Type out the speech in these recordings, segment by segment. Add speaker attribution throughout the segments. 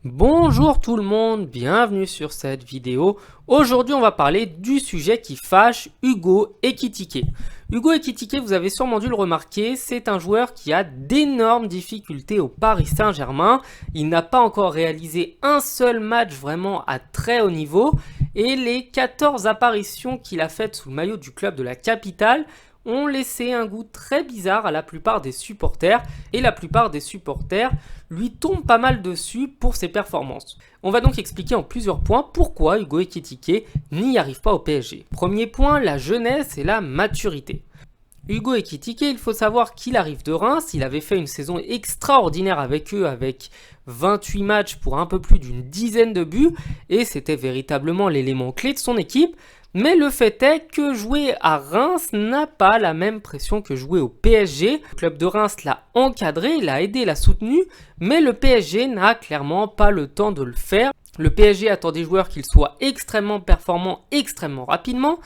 Speaker 1: Bonjour tout le monde, bienvenue sur cette vidéo. Aujourd'hui on va parler du sujet qui fâche Hugo Ekitike. Hugo Ekitike, vous avez sûrement dû le remarquer, c'est un joueur qui a d'énormes difficultés au Paris Saint-Germain. Il n'a pas encore réalisé un seul match vraiment à très haut niveau et les 14 apparitions qu'il a faites sous le maillot du club de la capitale ont laissé un goût très bizarre à la plupart des supporters et la plupart des supporters lui tombent pas mal dessus pour ses performances. On va donc expliquer en plusieurs points pourquoi Hugo Ekitike n'y arrive pas au PSG. Premier point, la jeunesse et la maturité. Hugo Ekitike, il faut savoir qu'il arrive de Reims, il avait fait une saison extraordinaire avec eux avec 28 matchs pour un peu plus d'une dizaine de buts et c'était véritablement l'élément clé de son équipe. Mais le fait est que jouer à Reims n'a pas la même pression que jouer au PSG. Le club de Reims l'a encadré, l'a aidé, l'a soutenu, mais le PSG n'a clairement pas le temps de le faire. Le PSG attend des joueurs qu'ils soient extrêmement performants, extrêmement rapidement.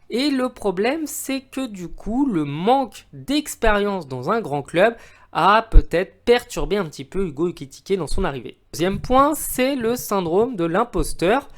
Speaker 1: Et le problème, c'est que du coup, le manque d'expérience dans un grand club a peut-être perturbé un petit peu Hugo Ekitike dans son arrivée. Deuxième point, c'est le syndrome de l'imposteur.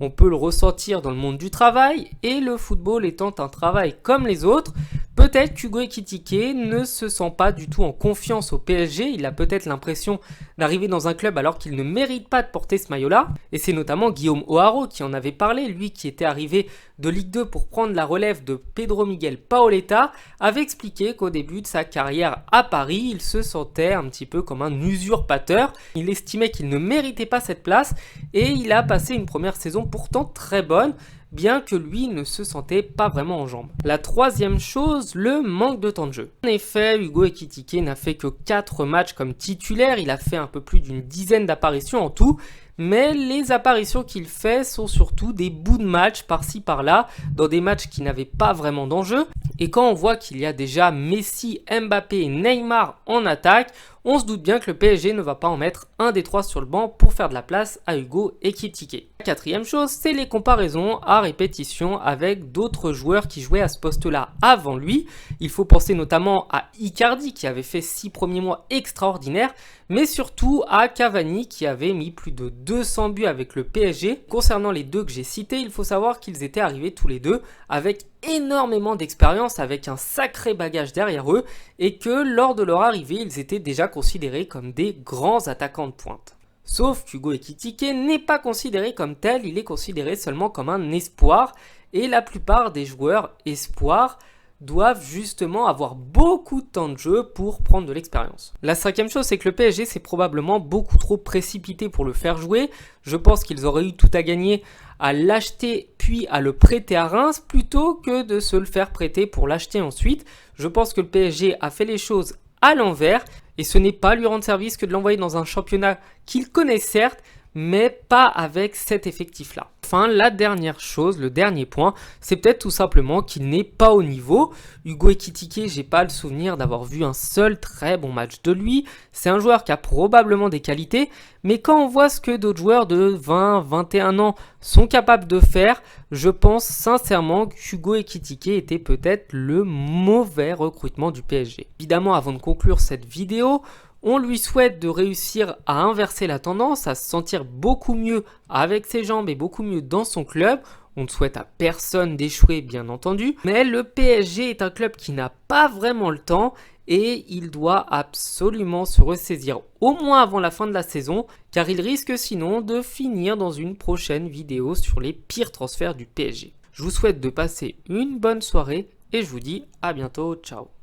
Speaker 1: On peut le ressentir dans le monde du travail et le football étant un travail comme les autres, peut-être qu'Hugo Ekitike ne se sent pas du tout en confiance au PSG, il a peut-être l'impression d'arriver dans un club alors qu'il ne mérite pas de porter ce maillot-là. Et c'est notamment Guillaume O'Haraud qui en avait parlé, lui qui était arrivé de Ligue 2 pour prendre la relève de Pedro Miguel Paoletta, avait expliqué qu'au début de sa carrière à Paris, il se sentait un petit peu comme un usurpateur. Il estimait qu'il ne méritait pas cette place et il a passé une première saison pourtant très bonne, bien que lui ne se sentait pas vraiment en jambes. La troisième chose, le manque de temps de jeu. En effet, Hugo Ekitike n'a fait que 4 matchs comme titulaire, il a fait un peu plus d'une dizaine d'apparitions en tout, mais les apparitions qu'il fait sont surtout des bouts de match par-ci par-là, dans des matchs qui n'avaient pas vraiment d'enjeu. Et quand on voit qu'il y a déjà Messi, Mbappé et Neymar en attaque, on se doute bien que le PSG ne va pas en mettre un des trois sur le banc pour faire de la place à Hugo Ekitike. La quatrième chose, c'est les comparaisons à répétition avec d'autres joueurs qui jouaient à ce poste-là avant lui. Il faut penser notamment à Icardi qui avait fait 6 premiers mois extraordinaires, mais surtout à Cavani qui avait mis plus de 200 buts avec le PSG. Concernant les deux que j'ai cités, il faut savoir qu'ils étaient arrivés tous les deux avec énormément d'expérience, avec un sacré bagage derrière eux, et que lors de leur arrivée, ils étaient déjà considérés comme des grands attaquants de pointe. Sauf qu'Hugo Ekitike n'est pas considéré comme tel, il est considéré seulement comme un espoir, et la plupart des joueurs espoirs doivent justement avoir beaucoup de temps de jeu pour prendre de l'expérience. La cinquième chose, c'est que le PSG s'est probablement beaucoup trop précipité pour le faire jouer. Je pense qu'ils auraient eu tout à gagner à l'acheter puis à le prêter à Reims plutôt que de se le faire prêter pour l'acheter ensuite. Je pense que le PSG a fait les choses à l'envers et ce n'est pas lui rendre service que de l'envoyer dans un championnat qu'il connaît certes, mais pas avec cet effectif-là. Enfin, la dernière chose, le dernier point, c'est peut-être tout simplement qu'il n'est pas au niveau. Hugo Ekitike, j'ai pas le souvenir d'avoir vu un seul très bon match de lui. C'est un joueur qui a probablement des qualités, mais quand on voit ce que d'autres joueurs de 20, 21 ans sont capables de faire, je pense sincèrement qu'Hugo Ekitike était peut-être le mauvais recrutement du PSG. Évidemment, avant de conclure cette vidéo, on lui souhaite de réussir à inverser la tendance, à se sentir beaucoup mieux avec ses jambes et beaucoup mieux dans son club. On ne souhaite à personne d'échouer, bien entendu. Mais le PSG est un club qui n'a pas vraiment le temps et il doit absolument se ressaisir au moins avant la fin de la saison, car il risque sinon de finir dans une prochaine vidéo sur les pires transferts du PSG. Je vous souhaite de passer une bonne soirée et je vous dis à bientôt, ciao.